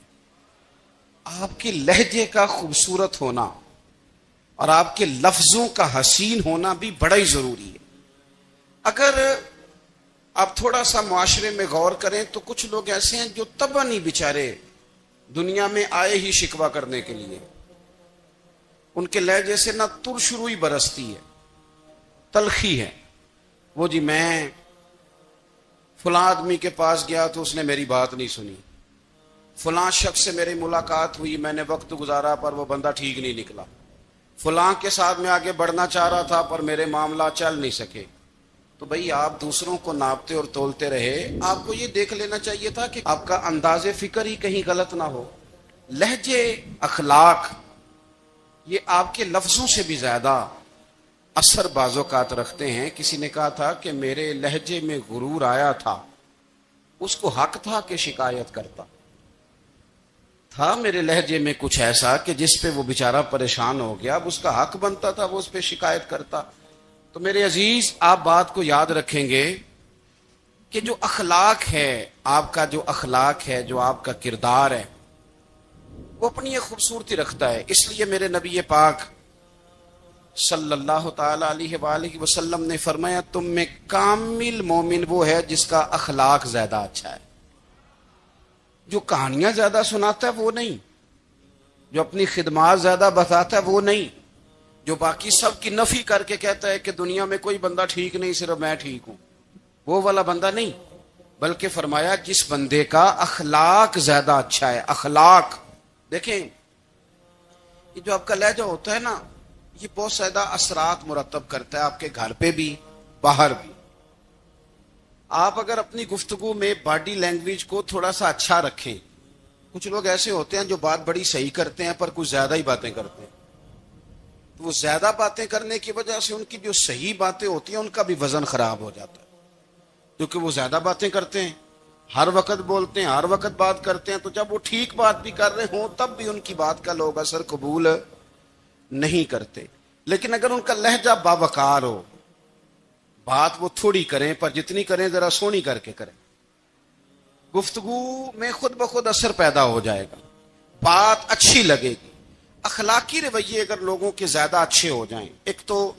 آپ کے لہجے کا خوبصورت ہونا اور آپ کے لفظوں کا حسین ہونا بھی بڑا ہی ضروری ہے. اگر آپ تھوڑا سا معاشرے میں غور کریں تو کچھ لوگ ایسے ہیں جو طبعاً ہی بیچارے دنیا میں آئے ہی شکوہ کرنے کے لیے. ان کے لہجے سے نہ ترش روئی برستی ہے, تلخی ہے. وہ جی میں فلاں آدمی کے پاس گیا تو اس نے میری بات نہیں سنی, فلاں شخص سے میری ملاقات ہوئی, میں نے وقت گزارا پر وہ بندہ ٹھیک نہیں نکلا, فلاں کے ساتھ میں آگے بڑھنا چاہ رہا تھا پر میرے معاملہ چل نہیں سکے. تو بھئی آپ دوسروں کو ناپتے اور تولتے رہے, آپ کو یہ دیکھ لینا چاہیے تھا کہ آپ کا انداز فکر ہی کہیں غلط نہ ہو. لہجے, اخلاق, یہ آپ کے لفظوں سے بھی زیادہ اثر بعض اوقات رکھتے ہیں. کسی نے کہا تھا کہ میرے لہجے میں غرور آیا تھا, اس کو حق تھا کہ شکایت کرتا تھا. میرے لہجے میں کچھ ایسا کہ جس پہ وہ بیچارہ پریشان ہو گیا, اب اس کا حق بنتا تھا وہ اس پہ شکایت کرتا. تو میرے عزیز, آپ بات کو یاد رکھیں گے کہ جو اخلاق ہے آپ کا، جو اخلاق ہے، جو آپ کا کردار ہے، وہ اپنی ایک خوبصورتی رکھتا ہے. اس لیے میرے نبی پاک صلی اللہ تعالی علیہ وآلہ وسلم نے فرمایا تم میں کامل مومن وہ ہے جس کا اخلاق زیادہ اچھا ہے. جو کہانیاں زیادہ سناتا ہے وہ نہیں، جو اپنی خدمات زیادہ بتاتا ہے وہ نہیں، جو باقی سب کی نفی کر کے کہتا ہے کہ دنیا میں کوئی بندہ ٹھیک نہیں صرف میں ٹھیک ہوں، وہ والا بندہ نہیں. بلکہ فرمایا جس بندے کا اخلاق زیادہ اچھا ہے. اخلاق دیکھیں، یہ جو آپ کا لہجہ ہوتا ہے نا، یہ بہت زیادہ اثرات مرتب کرتا ہے آپ کے گھر پہ بھی باہر بھی. آپ اگر اپنی گفتگو میں باڈی لینگویج کو تھوڑا سا اچھا رکھیں. کچھ لوگ ایسے ہوتے ہیں جو بات بڑی صحیح کرتے ہیں پر کچھ زیادہ ہی باتیں کرتے ہیں، تو وہ زیادہ باتیں کرنے کی وجہ سے ان کی جو صحیح باتیں ہوتی ہیں ان کا بھی وزن خراب ہو جاتا ہے، کیونکہ وہ زیادہ باتیں کرتے ہیں، ہر وقت بولتے ہیں، ہر وقت بات کرتے ہیں. تو جب وہ ٹھیک بات بھی کر رہے ہوں تب بھی ان کی بات کا لوگ اثر قبول نہیں کرتے. لیکن اگر ان کا لہجہ باوقار ہو، بات وہ تھوڑی کریں پر جتنی کریں ذرا سونی کر کے کریں، گفتگو میں خود بخود اثر پیدا ہو جائے گا، بات اچھی لگے گی. اخلاقی رویے اگر لوگوں کے زیادہ اچھے ہو جائیں، ایک تو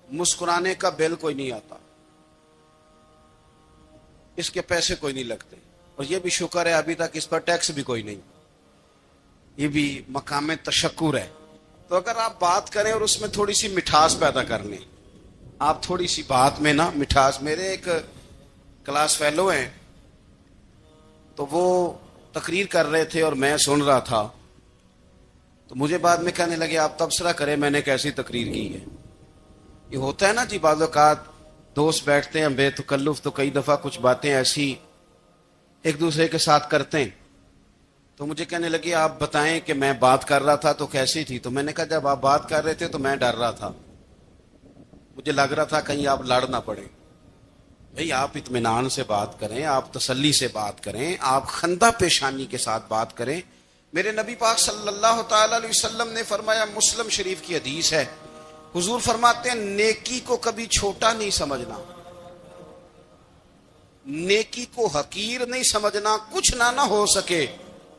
مسکرانے کا بل کوئی نہیں آتا، اس کے پیسے کوئی نہیں لگتے، اور یہ بھی شکر ہے ابھی تک اس پر ٹیکس بھی کوئی نہیں، یہ بھی مقام تشکر ہے. تو اگر آپ بات کریں اور اس میں تھوڑی سی مٹھاس پیدا کر لیں، آپ تھوڑی سی بات میں نا مٹھاس. میرے ایک کلاس فیلو ہیں، تو وہ تقریر کر رہے تھے اور میں سن رہا تھا، تو مجھے بعد میں کہنے لگے آپ تبصرہ کریں میں نے کیسی تقریر کی ہے. یہ ہوتا ہے نا جی، بعض اوقات دوست بیٹھتے ہیں بے تکلف تو کئی دفعہ کچھ باتیں ایسی ایک دوسرے کے ساتھ کرتے ہیں. تو مجھے کہنے لگے آپ بتائیں کہ میں بات کر رہا تھا تو کیسی تھی. تو میں نے کہا جب آپ بات کر رہے تھے تو میں ڈر رہا تھا، مجھے لگ رہا تھا کہیں آپ لڑ نہ پڑیں. بھئی آپ اطمینان سے بات کریں، آپ تسلی سے بات کریں، آپ خندہ پیشانی کے ساتھ بات کریں. میرے نبی پاک صلی اللہ تعالی علیہ وسلم نے فرمایا، مسلم شریف کی حدیث ہے، حضور فرماتے ہیں نیکی کو کبھی چھوٹا نہیں سمجھنا، نیکی کو حقیر نہیں سمجھنا. کچھ نہ ہو سکے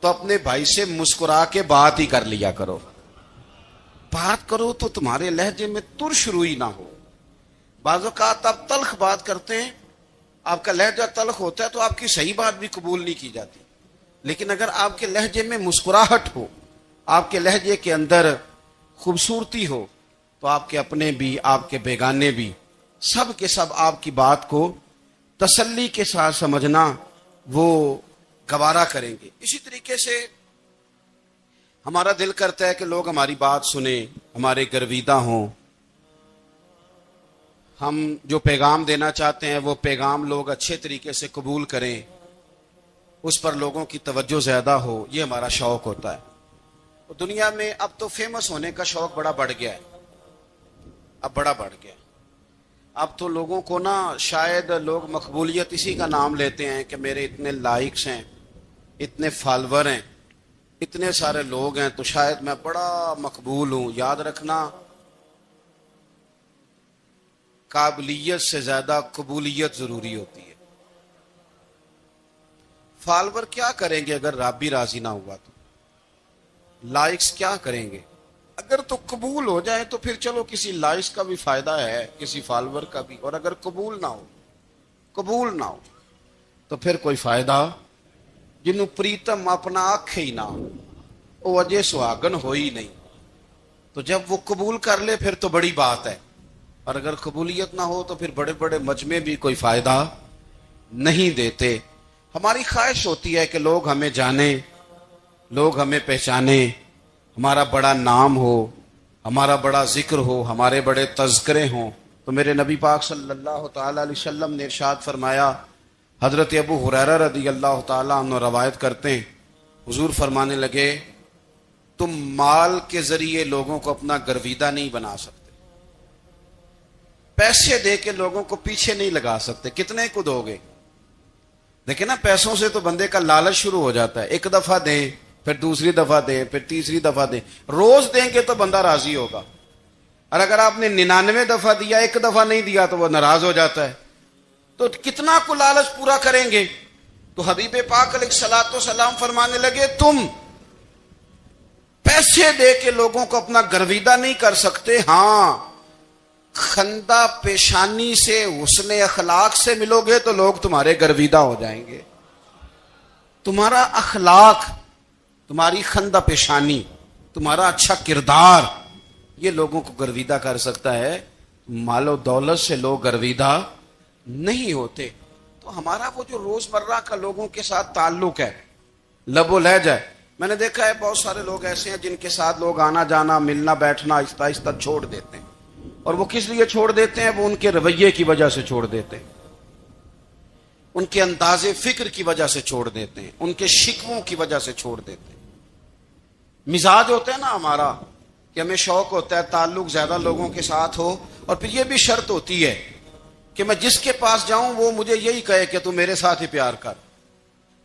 تو اپنے بھائی سے مسکرا کے بات ہی کر لیا کرو. بات کرو تو تمہارے لہجے میں ترش روئی نہ ہو. بعض اوقات آپ تلخ بات کرتے ہیں، آپ کا لہجہ تلخ ہوتا ہے تو آپ کی صحیح بات بھی قبول نہیں کی جاتی. لیکن اگر آپ کے لہجے میں مسکراہٹ ہو، آپ کے لہجے کے اندر خوبصورتی ہو، تو آپ کے اپنے بھی آپ کے بیگانے بھی سب کے سب آپ کی بات کو تسلی کے ساتھ سمجھنا وہ گوارا کریں گے. اسی طریقے سے ہمارا دل کرتا ہے کہ لوگ ہماری بات سنیں، ہمارے گرویدہ ہوں، ہم جو پیغام دینا چاہتے ہیں وہ پیغام لوگ اچھے طریقے سے قبول کریں، اس پر لوگوں کی توجہ زیادہ ہو، یہ ہمارا شوق ہوتا ہے. دنیا میں اب تو فیمس ہونے کا شوق بڑا بڑھ گیا ہے، اب بڑا بڑھ گیا. اب تو لوگوں کو نا شاید لوگ مقبولیت اسی کا نام لیتے ہیں کہ میرے اتنے لائکس ہیں، اتنے فالور ہیں، اتنے سارے لوگ ہیں تو شاید میں بڑا مقبول ہوں. یاد رکھنا، قابلیت سے زیادہ قبولیت ضروری ہوتی ہے. فالور کیا کریں گے اگر رب بھی راضی نہ ہوا تو؟ لائکس کیا کریں گے؟ اگر تو قبول ہو جائے تو پھر چلو کسی لائکس کا بھی فائدہ ہے، کسی فالور کا بھی. اور اگر قبول نہ ہو تو پھر کوئی فائدہ. جنوں پریتم اپنا آنکھ ہی نہ وہ اجے سہاگن ہو ہی نہیں. تو جب وہ قبول کر لے پھر تو بڑی بات ہے، اور اگر قبولیت نہ ہو تو پھر بڑے بڑے مجمع بھی کوئی فائدہ نہیں دیتے. ہماری خواہش ہوتی ہے کہ لوگ ہمیں جانیں، لوگ ہمیں پہچانیں، ہمارا بڑا نام ہو، ہمارا بڑا ذکر ہو، ہمارے بڑے تذکرے ہوں. تو میرے نبی پاک صلی اللہ تعالی علیہ وسلم نے ارشاد فرمایا، حضرت ابو ہریرہ رضی اللہ تعالی عنہ روایت کرتے ہیں، حضور فرمانے لگے تم مال کے ذریعے لوگوں کو اپنا گرویدہ نہیں بنا سکتے، پیسے دے کے لوگوں کو پیچھے نہیں لگا سکتے. کتنے کو دو گے؟ دیکھیں نا، پیسوں سے تو بندے کا لالچ شروع ہو جاتا ہے. ایک دفعہ دیں، پھر دوسری دفعہ دیں، پھر تیسری دفعہ دیں. روز دیں گے تو بندہ راضی ہوگا، اور اگر آپ نے 99 دفعہ دیا، ایک دفعہ نہیں دیا تو وہ ناراض ہو جاتا ہے. تو کتنا کو لالچ پورا کریں گے؟ تو حبیب پاک علیہ الصلوۃ والسلام فرمانے لگے تم پیسے دے کے لوگوں کو اپنا گرویدہ نہیں کر سکتے، ہاں خندہ پیشانی سے حسن اخلاق سے ملو گے تو لوگ تمہارے گرویدہ ہو جائیں گے۔ تمہارا اخلاق، تمہاری خندہ پیشانی، تمہارا اچھا کردار، یہ لوگوں کو گرویدہ کر سکتا ہے۔ مال و دولت سے لوگ گرویدہ نہیں ہوتے۔ تو ہمارا وہ جو روزمرہ کا لوگوں کے ساتھ تعلق ہے، لب و لہجہ ہے، میں نے دیکھا ہے بہت سارے لوگ ایسے ہیں جن کے ساتھ لوگ آنا جانا ملنا بیٹھنا آہستہ آہستہ چھوڑ دیتے ہیں، اور وہ کس لیے چھوڑ دیتے ہیں؟ وہ ان کے رویے کی وجہ سے چھوڑ دیتے ہیں، ان کے انداز فکر کی وجہ سے چھوڑ دیتے ہیں، ان کے شکووں کی وجہ سے چھوڑ دیتے ہیں۔ مزاج ہوتا ہے نا ہمارا کہ ہمیں شوق ہوتا ہے تعلق زیادہ لوگوں کے ساتھ ہو، اور پھر یہ بھی شرط ہوتی ہے کہ میں جس کے پاس جاؤں وہ مجھے یہی کہے کہ تو میرے ساتھ ہی پیار کر۔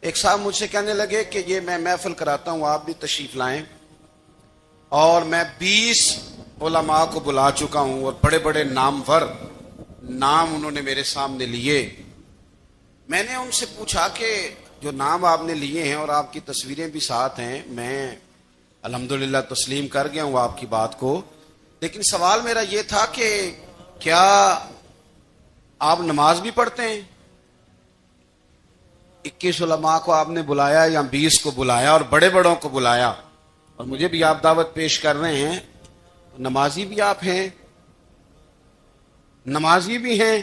ایک صاحب مجھ سے کہنے لگے کہ یہ میں محفل کراتا ہوں، آپ بھی تشریف لائیں، اور میں 20 علماء کو بلا چکا ہوں اور بڑے بڑے نامور نام انہوں نے میرے سامنے لیے۔ میں نے ان سے پوچھا کہ جو نام آپ نے لیے ہیں اور آپ کی تصویریں بھی ساتھ ہیں، میں الحمدللہ تسلیم کر گیا ہوں آپ کی بات کو، لیکن سوال میرا یہ تھا کہ کیا آپ نماز بھی پڑھتے ہیں؟ 21 علماء کو آپ نے بلایا یا 20 کو بلایا اور بڑے بڑوں کو بلایا، اور مجھے بھی آپ دعوت پیش کر رہے ہیں، نمازی بھی آپ ہیں، نمازی بھی ہیں؟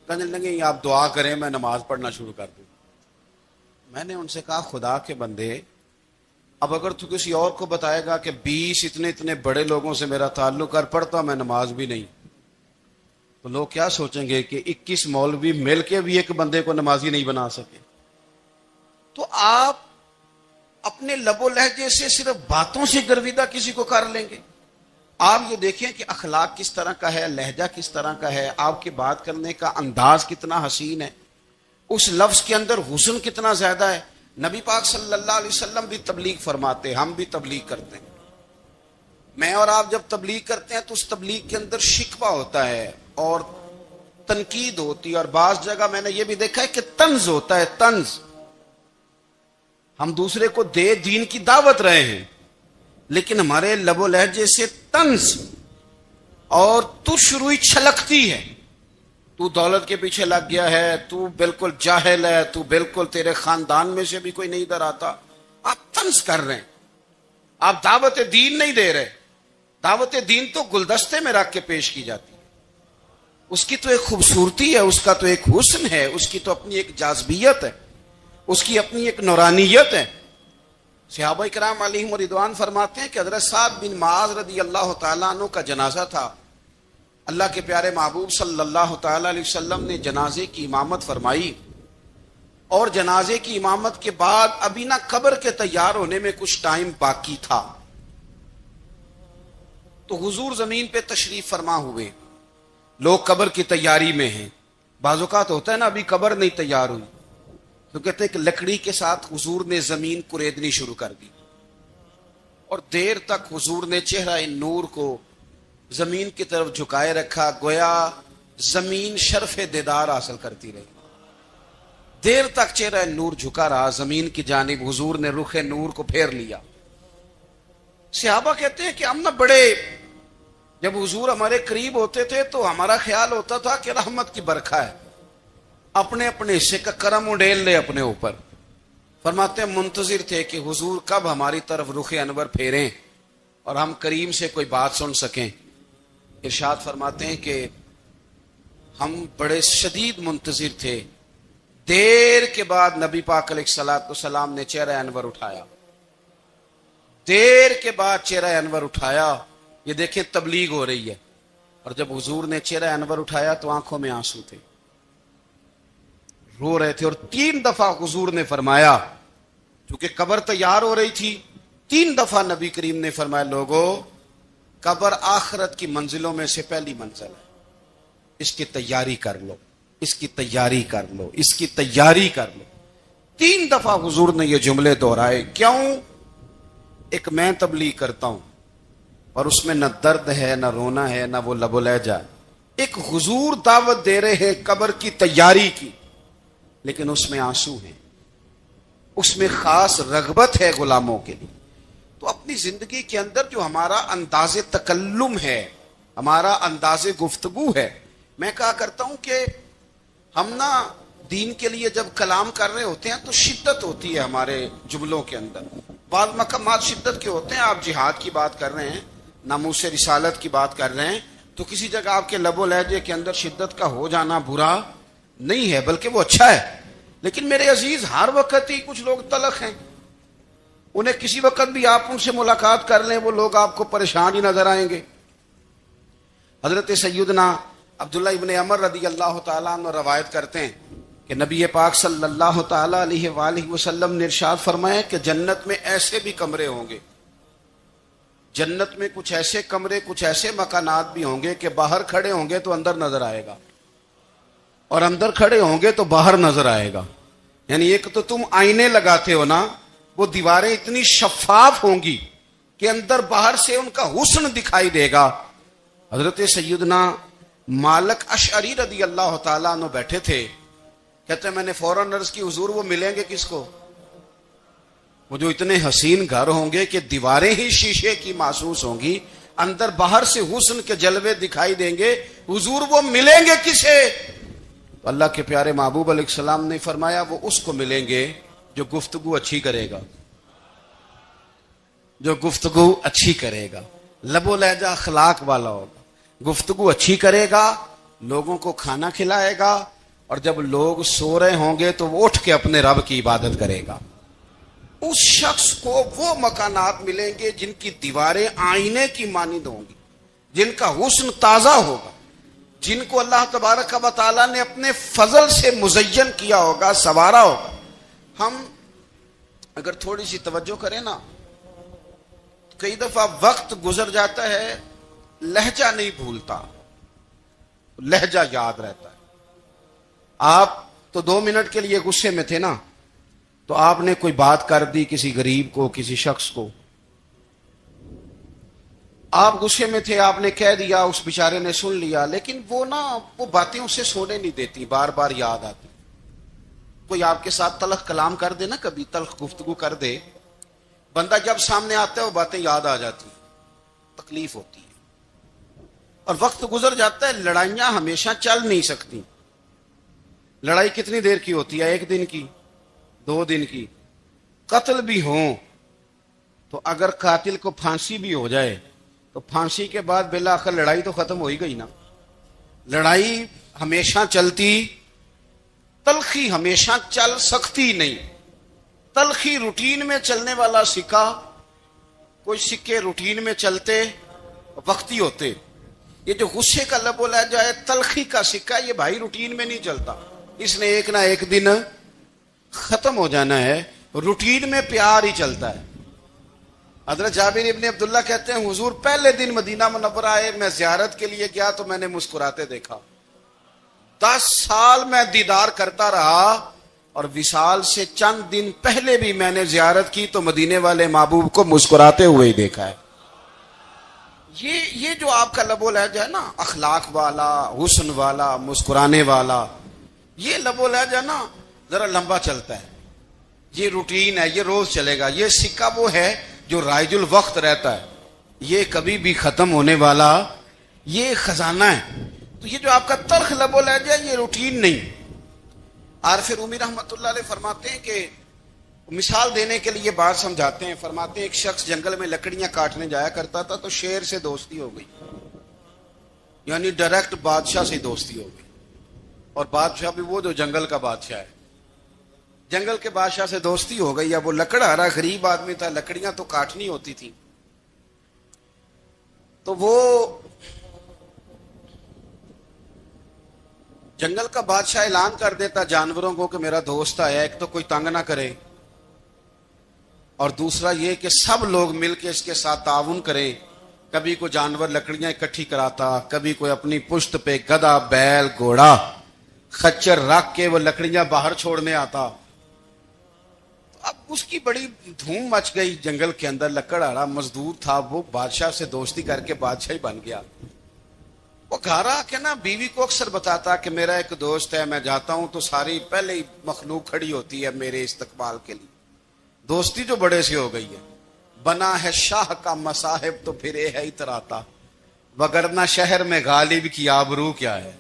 کہنے لگے آپ دعا کریں میں نماز پڑھنا شروع کر دوں۔ میں نے ان سے کہا خدا کے بندے، اب اگر تو کسی اور کو بتائے گا کہ 20 اتنے بڑے لوگوں سے میرا تعلق کر پڑتا میں نماز بھی نہیں، تو لوگ کیا سوچیں گے کہ 21 مولوی مل کے بھی ایک بندے کو نمازی نہیں بنا سکے۔ تو آپ اپنے لب و لہجے سے صرف باتوں سے گرویدہ کسی کو کر لیں گے؟ آپ یہ دیکھیں کہ اخلاق کس طرح کا ہے، لہجہ کس طرح کا ہے، آپ کے بات کرنے کا انداز کتنا حسین ہے، اس لفظ کے اندر حسن کتنا زیادہ ہے۔ نبی پاک صلی اللہ علیہ وسلم بھی تبلیغ فرماتے ہیں، ہم بھی تبلیغ کرتے ہیں۔ میں اور آپ جب تبلیغ کرتے ہیں تو اس تبلیغ کے اندر شکوہ ہوتا ہے اور تنقید ہوتی ہے، اور بعض جگہ میں نے یہ بھی دیکھا ہے کہ طنز ہوتا ہے، طنز۔ ہم دوسرے کو دین کی دعوت رہے ہیں، لیکن ہمارے لب و لہجے سے طنز اور ترش روئی چھلکتی ہے۔ تو دولت کے پیچھے لگ گیا ہے، تو بالکل جاہل ہے، تو بالکل تیرے خاندان میں سے بھی کوئی نہیں ادھر آتا۔ آپ طنز کر رہے ہیں، آپ دعوت دین نہیں دے رہے۔ دعوت دین تو گلدستے میں رکھ کے پیش کی جاتی ہے، اس کی تو ایک خوبصورتی ہے، اس کا تو ایک حسن ہے، اس کی تو اپنی ایک جاذبیت ہے، اس کی اپنی ایک نورانیت ہے۔ صحابہ کرام علیہم رضوان فرماتے ہیں کہ حضرت سعد بن معاذ رضی اللہ تعالیٰ عنہ کا جنازہ تھا، اللہ کے پیارے محبوب صلی اللہ تعالیٰ علیہ وسلم نے جنازے کی امامت فرمائی، اور جنازے کی امامت کے بعد ابھی نہ قبر کے تیار ہونے میں کچھ ٹائم باقی تھا، تو حضور زمین پہ تشریف فرما ہوئے، لوگ قبر کی تیاری میں ہیں۔ بعض اوقات ہوتا ہے نا ابھی قبر نہیں تیار ہوئی، تو کہتے ہیں کہ لکڑی کے ساتھ حضور نے زمین کریدنی شروع کر دی، اور دیر تک حضور نے چہرہ نور کو زمین کی طرف جھکائے رکھا، گویا زمین شرف دیدار حاصل کرتی رہی۔ دیر تک چہرہ نور جھکا رہا زمین کی جانب، حضور نے رخ نور کو پھیر لیا۔ صحابہ کہتے ہیں کہ ہم نہ بڑے، جب حضور ہمارے قریب ہوتے تھے تو ہمارا خیال ہوتا تھا کہ رحمت کی برکھا ہے، اپنے اپنے حصے کا کرم اڈیل لے اپنے اوپر۔ فرماتے ہیں منتظر تھے کہ حضور کب ہماری طرف رخ انور پھیریں اور ہم کریم سے کوئی بات سن سکیں۔ ارشاد فرماتے ہیں کہ ہم بڑے شدید منتظر تھے۔ دیر کے بعد نبی پاک علیہ الصلوۃ والسلام نے چہرہ انور اٹھایا، دیر کے بعد چہرہ انور اٹھایا۔ یہ دیکھیں تبلیغ ہو رہی ہے، اور جب حضور نے چہرہ انور اٹھایا تو آنکھوں میں آنسو تھے، رو رہے تھے، اور 3 دفعہ حضور نے فرمایا، چونکہ قبر تیار ہو رہی تھی، 3 دفعہ نبی کریم نے فرمایا لوگوں قبر آخرت کی منزلوں میں سے پہلی منزل ہے، اس کی تیاری کر لو، اس کی تیاری کر لو، اس کی تیاری کر لو۔ 3 دفعہ حضور نے یہ جملے دہرائے۔ کیوں؟ ایک میں تبلیغ کرتا ہوں اور اس میں نہ درد ہے، نہ رونا ہے، نہ وہ لب و لہجہ، ایک حضور دعوت دے رہے ہیں قبر کی تیاری کی، لیکن اس میں آنسو ہیں، اس میں خاص رغبت ہے غلاموں کے لیے۔ تو اپنی زندگی کے اندر جو ہمارا انداز تکلم ہے، ہمارا انداز گفتگو ہے، میں کہا کرتا ہوں کہ ہم نا دین کے لیے جب کلام کر رہے ہوتے ہیں تو شدت ہوتی ہے ہمارے جملوں کے اندر۔ بعض مقامات شدت کے ہوتے ہیں، آپ جہاد کی بات کر رہے ہیں، ناموس رسالت کی بات کر رہے ہیں، تو کسی جگہ آپ کے لب و لہجے کے اندر شدت کا ہو جانا برا نہیں ہے، بلکہ وہ اچھا ہے۔ لیکن میرے عزیز، ہر وقت ہی کچھ لوگ تلخ ہیں، انہیں کسی وقت بھی آپ ان سے ملاقات کر لیں وہ لوگ آپ کو پریشان ہی نظر آئیں گے۔ حضرت سیدنا عبداللہ ابن عمر رضی اللہ تعالیٰ عنہ روایت کرتے ہیں کہ نبی پاک صلی اللہ تعالیٰ علیہ وآلہ وسلم نے ارشاد فرمایا کہ جنت میں ایسے بھی کمرے ہوں گے، جنت میں کچھ ایسے کمرے، کچھ ایسے مکانات بھی ہوں گے کہ باہر کھڑے ہوں گے تو اندر نظر آئے گا، اور اندر کھڑے ہوں گے تو باہر نظر آئے گا۔ یعنی ایک تو تم آئینے لگاتے ہو نا، وہ دیواریں اتنی شفاف ہوں گی کہ اندر باہر سے ان کا حسن دکھائی دے گا۔ حضرت سیدنا مالک اشعری رضی اللہ تعالیٰ عنہ بیٹھے تھے، کہتے ہیں میں نے فوراً عرض کی حضور وہ ملیں گے کس کو؟ وہ جو اتنے حسین گھر ہوں گے کہ دیواریں ہی شیشے کی محسوس ہوں گی، اندر باہر سے حسن کے جلوے دکھائی دیں گے، حضور وہ ملیں گے کسے؟ تو اللہ کے پیارے محبوب علیہ السلام نے فرمایا وہ اس کو ملیں گے جو گفتگو اچھی کرے گا، جو گفتگو اچھی کرے گا، لب و لہجہ اخلاق والا ہوگا، گفتگو اچھی کرے گا، لوگوں کو کھانا کھلائے گا، اور جب لوگ سو رہے ہوں گے تو وہ اٹھ کے اپنے رب کی عبادت کرے گا۔ اس شخص کو وہ مکانات ملیں گے جن کی دیواریں آئینے کی مانند ہوں گی، جن کا حسن تازہ ہوگا، جن کو اللہ تبارک و تعالیٰ نے اپنے فضل سے مزین کیا ہوگا، سنوارا ہوگا۔ ہم اگر تھوڑی سی توجہ کریں نا، کئی دفعہ وقت گزر جاتا ہے، لہجہ نہیں بھولتا، لہجہ یاد رہتا ہے۔ آپ تو 2 منٹ کے لیے غصے میں تھے نا، تو آپ نے کوئی بات کر دی کسی غریب کو، کسی شخص کو، آپ غصے میں تھے، آپ نے کہہ دیا، اس بیچارے نے سن لیا، لیکن وہ باتیں اسے سونے نہیں دیتی، بار بار یاد آتی۔ کوئی آپ کے ساتھ تلخ کلام کر دے نا، کبھی تلخ گفتگو کر دے، بندہ جب سامنے آتا ہے وہ باتیں یاد آ جاتی، تکلیف ہوتی ہے، اور وقت گزر جاتا ہے۔ لڑائیاں ہمیشہ چل نہیں سکتی۔ لڑائی کتنی دیر کی ہوتی ہے؟ 1 دن کی، 2 دن کی۔ قتل بھی ہوں تو اگر قاتل کو پھانسی بھی ہو جائے تو پھانسی کے بعد بالآخر لڑائی تو ختم ہو ہی گئی نا۔ لڑائی ہمیشہ چلتی، تلخی ہمیشہ چل سکتی نہیں۔ تلخی روٹین میں چلنے والا سکہ، کوئی سکے روٹین میں چلتے وقتی ہوتے، یہ جو غصے کا لب و لہجہ ہے، تلخی کا سکہ، یہ بھائی روٹین میں نہیں چلتا، اس نے ایک نہ ایک دن ختم ہو جانا ہے۔ روٹین میں پیار ہی چلتا ہے۔ حضرت جابر ابن عبداللہ کہتے ہیں حضور پہلے دن مدینہ منورہ آئے، میں زیارت کے لیے گیا تو میں نے مسکراتے دیکھا۔ 10 سال میں دیدار کرتا رہا، اور وصال سے چند دن پہلے بھی میں نے زیارت کی تو مدینے والے محبوب کو مسکراتے ہوئے ہی دیکھا ہے۔ یہ جو آپ کا لب و لہجہ ہے نا، اخلاق والا، حسن والا، مسکرانے والا، یہ لب و لہجہ نا ذرا لمبا چلتا ہے، یہ روٹین ہے، یہ روز چلے گا۔ یہ سکہ وہ ہے جو رائج الوقت رہتا ہے، یہ کبھی بھی ختم ہونے والا یہ خزانہ ہے۔ تو یہ جو آپ کا تلخ لب و لہجہ ہے، یہ روٹین نہیں۔ عارف رومی رحمۃ اللہ علیہ فرماتے ہیں کہ مثال دینے کے لیے بات سمجھاتے ہیں، فرماتے ہیں ایک شخص جنگل میں لکڑیاں کاٹنے جایا کرتا تھا تو شیر سے دوستی ہو گئی، یعنی ڈائریکٹ بادشاہ سے دوستی ہو گئی، اور بادشاہ بھی وہ جو جنگل کا بادشاہ ہے، جنگل کے بادشاہ سے دوستی ہو گئی۔ اب وہ لکڑہارا غریب آدمی تھا، لکڑیاں تو کاٹنی ہوتی تھی، تو وہ جنگل کا بادشاہ اعلان کر دیتا جانوروں کو کہ میرا دوست آیا، ایک تو کوئی تنگ نہ کرے، اور دوسرا یہ کہ سب لوگ مل کے اس کے ساتھ تعاون کریں۔ کبھی کوئی جانور لکڑیاں اکٹھی کراتا، کبھی کوئی اپنی پشت پہ گدھا، بیل، گھوڑا، خچر رکھ کے وہ لکڑیاں باہر چھوڑنے آتا۔ اب اس کی بڑی دھوم مچ گئی جنگل کے اندر، لکڑہارا مزدور تھا، وہ بادشاہ سے دوستی کر کے بادشاہ ہی بن گیا۔ وہ گھر آ کے نا بیوی کو اکثر بتاتا کہ میرا ایک دوست ہے، میں جاتا ہوں تو ساری پہلے ہی مخلوق کھڑی ہوتی ہے میرے استقبال کے لیے، دوستی جو بڑے سے ہو گئی ہے، بنا ہے شاہ کا مصاحب تو پھر یہ ہے اتراتا، وگرنہ شہر میں غالب کی آبرو کیا ہے،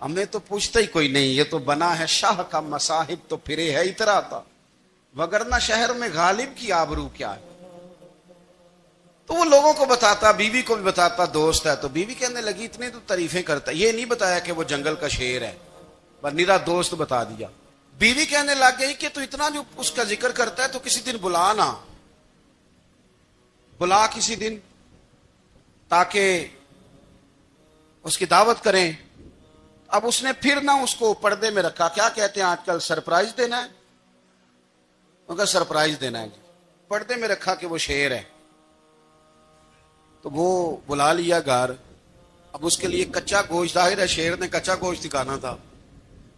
ہمیں تو پوچھتا ہی کوئی نہیں، یہ تو بنا ہے شاہ کا مصاحب تو پھر یہ ہے اتراتا، وگرنہ شہر میں غالب کی آبرو کیا ہے۔ تو وہ لوگوں کو بتاتا، بیوی کو بھی بتاتا دوست ہے، تو بیوی کہنے لگی اتنے تو تعریفیں کرتا ہے، یہ نہیں بتایا کہ وہ جنگل کا شیر ہے، پر نیرا دوست بتا دیا۔ بیوی کہنے لگ گئی کہ تو اتنا جو اس کا ذکر کرتا ہے تو کسی دن بلا نا، بلا کسی دن تاکہ اس کی دعوت کریں۔ اب اس نے پھر نہ اس کو پردے میں رکھا، کیا کہتے ہیں آج کل، سرپرائز دینا ہے، مگر سرپرائز دینا ہے جی، پردے میں رکھا کہ وہ شیر ہے۔ تو وہ بلا لیا گھر، اب اس کے لیے کچا گوشت، ظاہر ہے شیر نے کچا گوشت دکھانا تھا،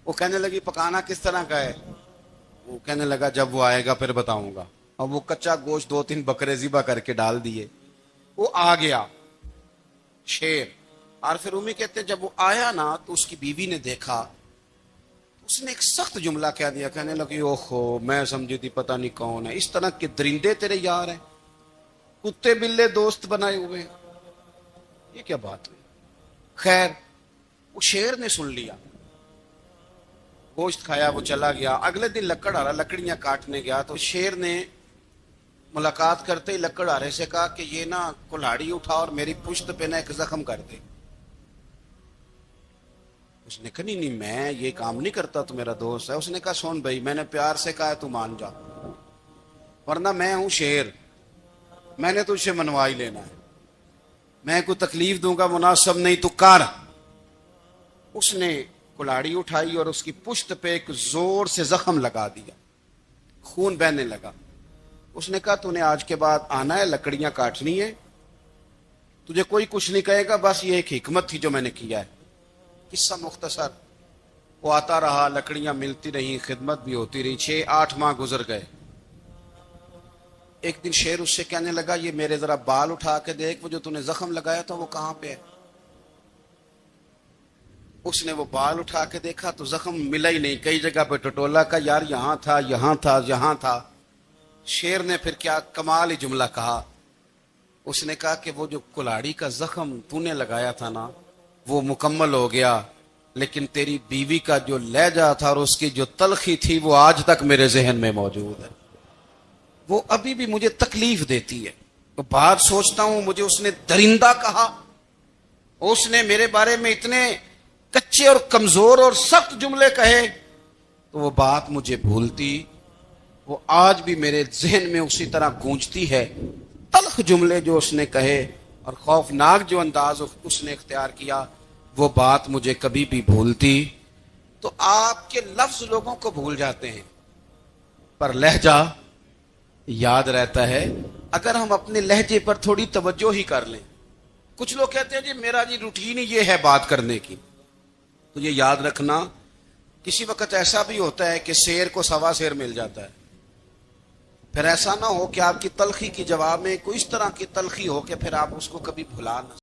وہ کہنے لگی پکانا کس طرح کا ہے، وہ کہنے لگا جب وہ آئے گا پھر بتاؤں گا، اب وہ کچا گوشت 2-3 بکرے ذبح کر کے ڈال دیے، وہ آ گیا شیر۔ اور پھر امی کہتے جب وہ آیا نا تو اس کی بیوی نے دیکھا، اس نے ایک سخت جملہ کہہ دیا، کہنے لگی اوہو میں سمجھی تھی پتہ نہیں کون ہے، اس طرح کے درندے تیرے یار ہیں، کتے بلے دوست بنائے ہوئے، یہ کیا بات ہوئی۔ خیر وہ شیر نے سن لیا، گوشت کھایا، وہ چلا گیا۔ اگلے دن لکڑ آ رہا، لکڑیاں کاٹنے گیا تو شیر نے ملاقات کرتے ہی لکڑ آرے سے کہا کہ یہ نا کلہاڑی اٹھا اور میری پشت پہ نا ایک زخم کر دے۔ اس نے کہا نہیں میں یہ کام نہیں کرتا، تو میرا دوست ہے۔ اس نے کہا سن بھائی، میں نے پیار سے کہا ہے تو مان جا، ورنہ میں ہوں شیر، میں نے تجھ سے منوا ہی لینا ہے، میں کوئی تکلیف دوں گا مناسب نہیں، تو کر۔ اس نے کلاڑی اٹھائی اور اس کی پشت پہ ایک زور سے زخم لگا دیا، خون بہنے لگا۔ اس نے کہا تو نے آج کے بعد آنا ہے، لکڑیاں کاٹنی ہے، تجھے کوئی کچھ نہیں کہے گا، بس یہ ایک حکمت تھی جو میں نے کیا ہے۔ قصہ مختصر، وہ آتا رہا، لکڑیاں ملتی رہیں، خدمت بھی ہوتی رہی، 6-8 ماہ گزر گئے۔ ایک دن شیر اس سے کہنے لگا یہ میرے ذرا بال اٹھا کے دیکھ، وہ جو تو نے زخم لگایا تھا وہ کہاں پہ ہے۔ اس نے وہ بال اٹھا کے دیکھا تو زخم ملا ہی نہیں، کئی جگہ پہ ٹٹولا کا، یار یہاں تھا یہاں تھا یہاں تھا۔ شیر نے پھر کیا کمال ہی جملہ کہا، اس نے کہا کہ وہ جو کلاڑی کا زخم تو نے لگایا تھا نا وہ مکمل ہو گیا، لیکن تیری بیوی کا جو لہجہ تھا اور اس کی جو تلخی تھی وہ آج تک میرے ذہن میں موجود ہے، وہ ابھی بھی مجھے تکلیف دیتی ہے۔ تو بات سوچتا ہوں مجھے اس نے درندہ کہا، اس نے میرے بارے میں اتنے کچے اور کمزور اور سخت جملے کہے، تو وہ بات مجھے بھولتی، وہ آج بھی میرے ذہن میں اسی طرح گونجتی ہے۔ تلخ جملے جو اس نے کہے اور خوفناک جو انداز اس نے اختیار کیا، وہ بات مجھے کبھی بھی بھولتی۔ تو آپ کے لفظ لوگوں کو بھول جاتے ہیں پر لہجہ یاد رہتا ہے، اگر ہم اپنے لہجے پر تھوڑی توجہ ہی کر لیں۔ کچھ لوگ کہتے ہیں جی میرا جی روٹین ہی یہ ہے بات کرنے کی، تو یہ یاد رکھنا کسی وقت ایسا بھی ہوتا ہے کہ شیر کو سوا شیر مل جاتا ہے، پھر ایسا نہ ہو کہ آپ کی تلخی کی جواب میں کوئی اس طرح کی تلخی ہو کہ پھر آپ اس کو کبھی بھلا نہ